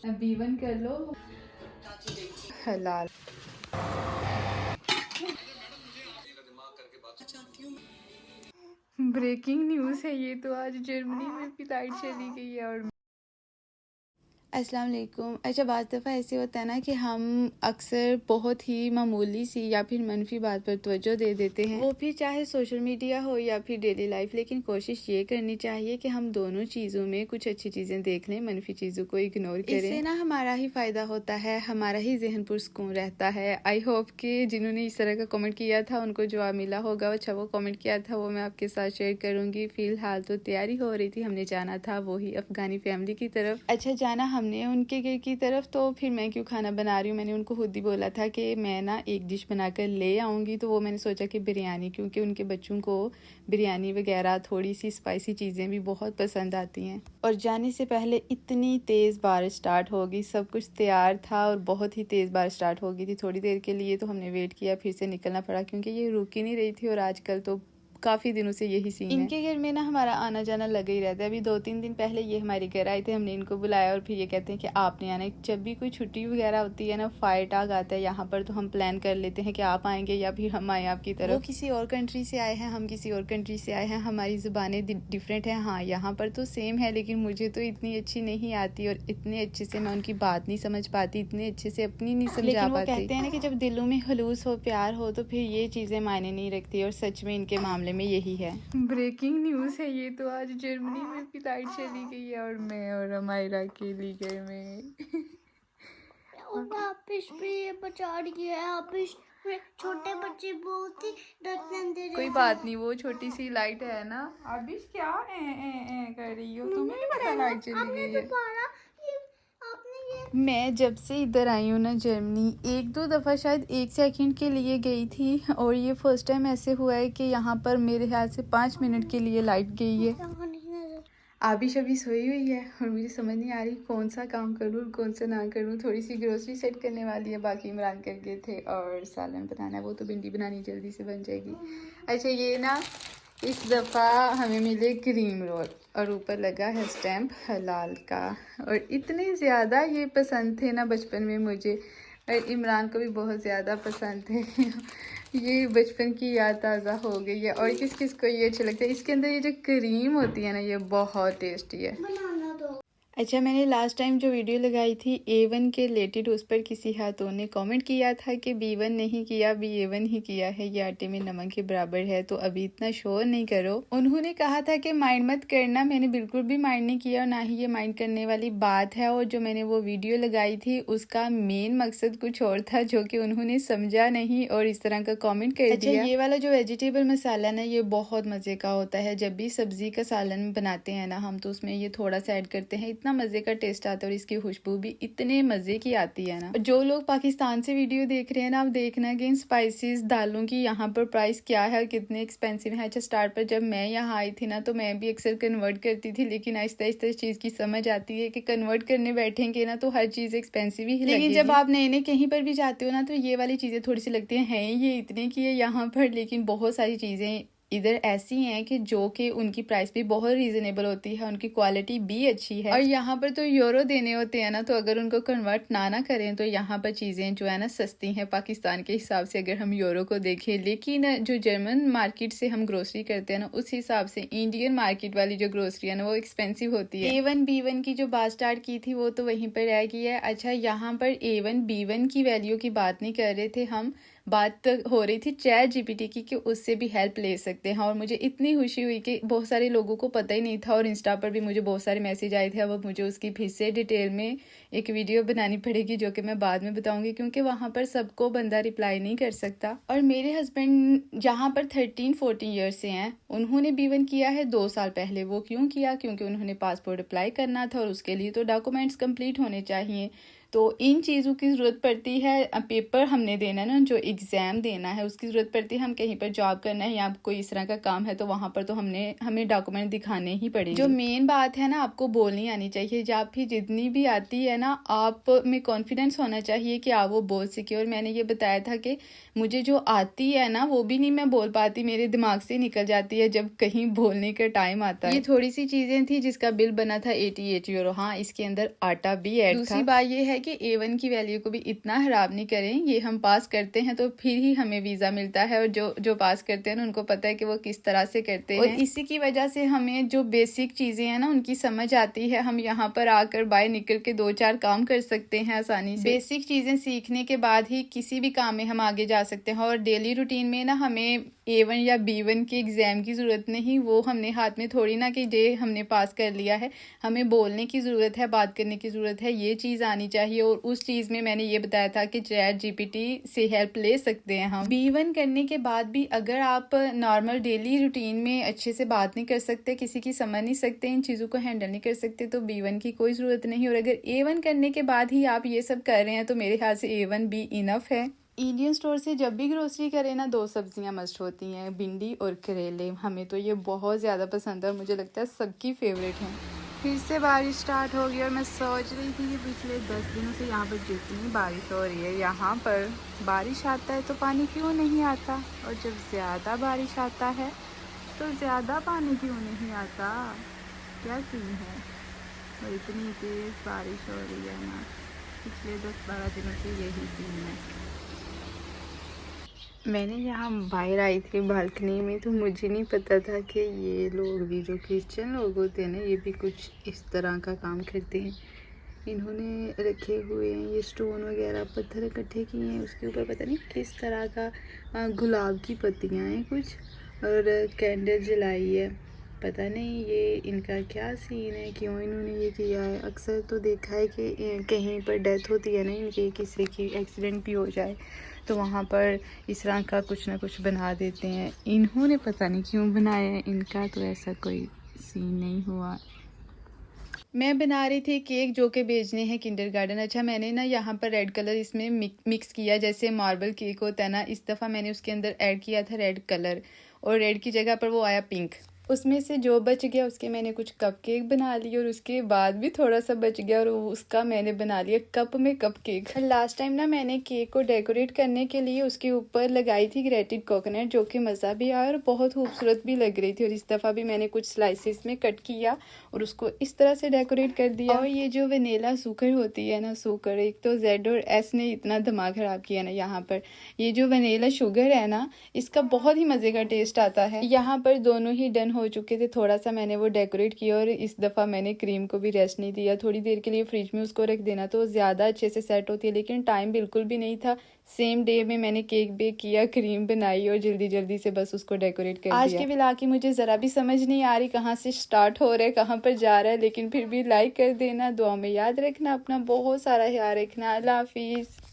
B1 कर लो हलाल। Breaking news है ये तो, आज जर्मनी में भी लाइट चली गई है। और अस्सलाम वालेकुम। अच्छा, बाज़ दफ़ा ऐसे होता है ना कि हम अक्सर बहुत ही मामूली सी या फिर मनफी बात पर तवज्जो दे देते हैं, वो भी चाहे सोशल मीडिया हो या फिर डेली लाइफ। लेकिन कोशिश ये करनी चाहिए कि हम दोनों चीज़ों में कुछ अच्छी चीज़ें देख लें, मनफी चीज़ों को इग्नोर करें। इससे ना हमारा ही फ़ायदा होता है, हमारा ही जहन पुरसकून रहता है। आई होप कि जिन्होंने इस तरह का कमेंट किया था उनको जवाब मिला होगा। अच्छा, वो कमेंट किया था वो मैं आपके साथ शेयर करूँगी। फ़िलहाल तो तैयारी हो रही थी, हमने जाना था वही अफ़गानी फैमिली की तरफ। अच्छा, जाना हमने उनके घर की तरफ, तो फिर मैं क्यों खाना बना रही हूँ। मैंने उनको खुद ही बोला था कि मैं ना एक डिश बनाकर ले आऊँगी, तो वो मैंने सोचा कि बिरयानी, क्योंकि उनके बच्चों को बिरयानी वगैरह थोड़ी सी स्पाइसी चीज़ें भी बहुत पसंद आती हैं। और जाने से पहले इतनी तेज़ बारिश स्टार्ट हो गई, सब कुछ तैयार था और बहुत ही तेज़ बारिश स्टार्ट हो गई थी। थोड़ी देर के लिए तो हमने वेट किया, फिर से निकलना पड़ा क्योंकि ये रुक ही नहीं रही थी। और आजकल तो काफ़ी दिनों से यही सीन है। इनके घर में ना हमारा आना जाना लगा ही रहता है। अभी 2-3 दिन पहले ये हमारे घर आए थे, हमने इनको बुलाया और फिर ये कहते हैं कि आपने आना है। जब भी कोई छुट्टी वगैरह होती है ना, फायर टाग आता है यहाँ पर, तो हम प्लान कर लेते हैं कि आप आएंगे या फिर हम आए आपकी तरफ। वो किसी और कंट्री से आए हैं, हम किसी और कंट्री से आए हैं, हमारी ज़ुबानें डिफरेंट हैं। हाँ, यहाँ पर तो सेम है, लेकिन मुझे तो इतनी अच्छी नहीं आती और इतने अच्छे से मैं उनकी बात नहीं समझ पाती, इतने अच्छे से अपनी नहीं समझा पाती। कहते हैं ना कि जब दिलों में खलूस हो, प्यार हो, तो फिर ये चीज़ें मायने नहीं रखती। और सच में इनके मामले में यही है। ब्रेकिंग न्यूज़ है ये तो, आज जर्मनी में भी लाइट चली गई है और मैं और अमायरा अकेली घर में। वापिस भी ये बचा रही है। वापिस छोटे बच्चे बहुत ही डरते अंधेरे। कोई बात नहीं, वो छोटी सी लाइट है ना। अबिश क्या ए कर रही हो, तुम्हें नहीं पता लाइट चली गई है। मैं जब से इधर आई हूँ ना जर्मनी, 1-2 दफ़ा शायद 1 सेकंड के लिए गई थी, और ये फर्स्ट टाइम ऐसे हुआ है कि यहाँ पर मेरे ख्याल से 5 मिनट के लिए लाइट गई है। आबिश अभी सोई हुई है और मुझे समझ नहीं आ रही कौन सा काम करूँ और कौन सा ना करूँ। थोड़ी सी ग्रोसरी सेट करने वाली है, बाकी इमरान कर गए थे, और सालन बनाना है, वो तो भिंडी बनानी जल्दी से बन जाएगी। अच्छा, ये ना इस दफ़ा हमें मिले क्रीम रोल और ऊपर लगा है स्टैम्प हलाल का। और इतने ज़्यादा ये पसंद थे ना बचपन में मुझे, और इमरान को भी बहुत ज़्यादा पसंद थे। ये बचपन की याद ताज़ा हो गई है। और किस किस को ये अच्छा लगता है, इसके अंदर ये जो क्रीम होती है ना, ये बहुत टेस्टी है। अच्छा, मैंने लास्ट टाइम जो वीडियो लगाई थी A1 के रिलेटेड, उस पर किसी हाथों ने कमेंट किया था कि B1 नहीं किया, A1 ही किया है, ये आटे में नमक के बराबर है, तो अभी इतना शोर नहीं करो। उन्होंने कहा था कि माइंड मत करना, मैंने बिल्कुल भी माइंड नहीं किया और ना ही ये माइंड करने वाली बात है। और जो मैंने वो वीडियो लगाई थी उसका मेन मकसद कुछ और था, जो कि उन्होंने समझा नहीं और इस तरह का कॉमेंट कर दिया। ये वाला जो वेजिटेबल मसाला ना, ये बहुत मज़े का होता है। जब भी सब्जी का सालन बनाते हैं ना हम, तो उसमें ये थोड़ा सा ऐड करते हैं, इतना मज़े का टेस्ट आता है और इसकी खुशबू भी इतने मज़े की आती है ना। जो लोग पाकिस्तान से वीडियो देख रहे हैं ना, आप देखना कि इन स्पाइसेस दालों की यहाँ पर प्राइस क्या है और कितने एक्सपेंसिव है। अच्छा, स्टार्ट पर जब मैं यहाँ आई थी ना, तो मैं भी अक्सर कन्वर्ट करती थी, लेकिन आहिस्ता आहिस्ता इस चीज़ की समझ आती है कि कन्वर्ट करने बैठेंगे ना तो हर चीज़ एक्सपेंसिव ही लगेगी। लेकिन जब आप नए नए कहीं पर भी जाते हो ना, तो ये वाली चीज़ें थोड़ी सी लगती हैं ये इतने की है यहाँ पर, लेकिन बहुत सारी चीज़ें इधर ऐसी हैं कि जो कि उनकी प्राइस भी बहुत रीजनेबल होती है, उनकी क्वालिटी भी अच्छी है। और यहाँ पर तो यूरो देने होते हैं ना, तो अगर उनको कन्वर्ट ना करें तो यहाँ पर चीज़ें जो है ना सस्ती हैं पाकिस्तान के हिसाब से, अगर हम यूरो को देखें। लेकिन जो जर्मन मार्केट से हम ग्रोसरी करते हैं ना, उस हिसाब से इंडियन मार्केट वाली जो ग्रोसरी है ना, वो एक्सपेंसिव होती है। A1 B1 की जो बात स्टार्ट की थी वो तो वहीं पर रह गई है। अच्छा, यहाँ पर A1 B1 की वैल्यू की बात नहीं कर रहे थे हम, बात हो रही थी ChatGPT की कि उससे भी हेल्प ले सकते हैं। और मुझे इतनी खुशी हुई कि बहुत सारे लोगों को पता ही नहीं था, और इंस्टा पर भी मुझे बहुत सारे मैसेज आए थे। अब मुझे उसकी फिर से डिटेल में एक वीडियो बनानी पड़ेगी, जो कि मैं बाद में बताऊंगी, क्योंकि वहाँ पर सबको बंदा रिप्लाई नहीं कर सकता। और मेरे हस्बैंड जहाँ पर 13-14 ईयर्स से हैं, उन्होंने B1 किया है 2 साल पहले। वो क्यों किया? क्योंकि उन्होंने पासपोर्ट अप्लाई करना था और उसके लिए तो डॉक्यूमेंट्स कंप्लीट होने चाहिए। तो इन चीज़ों की ज़रूरत पड़ती है। पेपर हमने देना है ना, जो एग्ज़ाम देना है उसकी ज़रूरत पड़ती है। हम कहीं पर जॉब करना है या कोई इस तरह का काम है तो वहाँ पर तो हमें डॉक्यूमेंट दिखाने ही पड़ेंगे। जो मेन बात है ना, आपको बोलनी आनी चाहिए। जब भी जितनी भी आती है ना, आप में कॉन्फिडेंस होना चाहिए कि आप वो बोल सके। और मैंने ये बताया था कि मुझे जो आती है ना वो भी नहीं मैं बोल पाती, मेरे दिमाग से निकल जाती है जब कहीं बोलने का टाइम आता है। ये थोड़ी सी चीज़ें थी जिसका बिल बना था 88 यूरो। हाँ, इसके अंदर आटा भी ऐड था। दूसरी बात ये है कि A1 की वैल्यू को भी इतना खराब नहीं करें। ये हम पास करते हैं तो फिर ही हमें वीज़ा मिलता है, और जो पास करते हैं ना उनको पता है कि वो किस तरह से करते हैं। और इसी की वजह से हमें जो बेसिक चीज़ें हैं ना उनकी समझ आती है। हम यहाँ पर आकर बाहर निकल के 2-4 काम कर सकते हैं आसानी से। बेसिक चीज़ें सीखने के बाद ही किसी भी काम में हम आगे जा सकते हैं। और डेली रूटीन में ना हमें A1 या B1 के एग्ज़ाम की ज़रूरत नहीं। वो हमने हाथ में थोड़ी ना कि जे हमने पास कर लिया है। हमें बोलने की ज़रूरत है, बात करने की ज़रूरत है, ये चीज़ आनी चाहिए। और उस चीज़ में मैंने ये बताया था कि ChatGPT से हेल्प ले सकते हैं हम। B1 करने के बाद भी अगर आप नॉर्मल डेली रूटीन में अच्छे से बात नहीं कर सकते, किसी की समझ नहीं सकते, इन चीज़ों को हैंडल नहीं कर सकते, तो B1 की कोई ज़रूरत नहीं। और अगर A1 करने के बाद ही आप ये सब कर रहे हैं तो मेरे ख्याल से A1 भी इनफ है। इंडियन स्टोर से जब भी ग्रोसरी करें ना, 2 सब्जियां मस्ट होती हैं, भिंडी और करेले। हमें तो ये बहुत ज़्यादा पसंद है और मुझे लगता है सबकी फेवरेट है। फिर से बारिश स्टार्ट हो गई और मैं सोच रही थी कि पिछले 10 दिनों से यहाँ पर जितनी बारिश हो रही है, यहाँ पर बारिश आता है तो पानी क्यों नहीं आता, और जब ज़्यादा बारिश आता है तो ज़्यादा पानी क्यों नहीं आता। क्या सीन है। और इतनी तेज़ बारिश हो रही है ना, पिछले 10-12 दिनों से यही सीन है। मैंने यहाँ बाहर आई थी बालकनी में, तो मुझे नहीं पता था कि ये लोग भी, जो क्रिश्चियन लोग होते हैं ना, ये भी कुछ इस तरह का काम करते हैं। इन्होंने रखे हुए हैं ये स्टोन वगैरह, पत्थर इकट्ठे किए हैं, उसके ऊपर पता नहीं किस तरह का गुलाब की पत्तियाँ हैं कुछ, और कैंडल जलाई है। पता नहीं ये इनका क्या सीन है, क्यों इन्होंने ये किया है। अक्सर तो देखा है कि कहीं पर डेथ होती है ना इनकी, किसी की एक्सीडेंट भी हो जाए तो वहाँ पर इस तरह का कुछ ना कुछ बना देते हैं। इन्होंने पता नहीं क्यों बनाया है, इनका तो ऐसा कोई सीन नहीं हुआ। मैं बना रही थी केक जो कि बेचने हैं किंडरगार्टन। अच्छा, मैंने ना यहाँ पर रेड कलर इसमें मिक्स किया, जैसे मार्बल केक होता है ना, इस दफ़ा मैंने उसके अंदर ऐड किया था रेड कलर, और रेड की जगह पर वो आया पिंक। उसमें से जो बच गया उसके मैंने कुछ कप केक बना लिए, और उसके बाद भी थोड़ा सा बच गया और उसका मैंने बना लिया कप में कप केक। लास्ट टाइम ना मैंने केक को डेकोरेट करने के लिए उसके ऊपर लगाई थी ग्रेटेड कोकोनट, जो कि मज़ा भी आया और बहुत खूबसूरत भी लग रही थी। और इस दफ़ा भी मैंने कुछ स्लाइसिस में कट किया और उसको इस तरह से डेकोरेट कर दिया। और ये जो वनीला शुगर होती है ना, शुगर, एक तो Z और S ने इतना दिमाग ख़राब किया ना यहाँ पर। ये जो वनीला शुगर है ना, इसका बहुत ही मज़े का टेस्ट आता है। यहाँ पर दोनों ही डन हो चुके थे, थोड़ा सा मैंने वो डेकोरेट किया, और इस दफ़ा मैंने क्रीम को भी रेस्ट नहीं दिया। थोड़ी देर के लिए फ्रिज में उसको रख देना तो ज़्यादा अच्छे से सेट होती है, लेकिन टाइम बिल्कुल भी नहीं था। सेम डे में मैंने केक बेक किया, क्रीम बनाई और जल्दी जल्दी से बस उसको डेकोरेट कर दिया। आज के व्लॉग की मुझे ज़रा भी समझ नहीं आ रही कहाँ से स्टार्ट हो रहा है, कहाँ पर जा रहा है, लेकिन फिर भी लाइक कर देना, दुआ में याद रखना, अपना बहुत सारा ख्याल रखना। अल्लाह हाफिज़।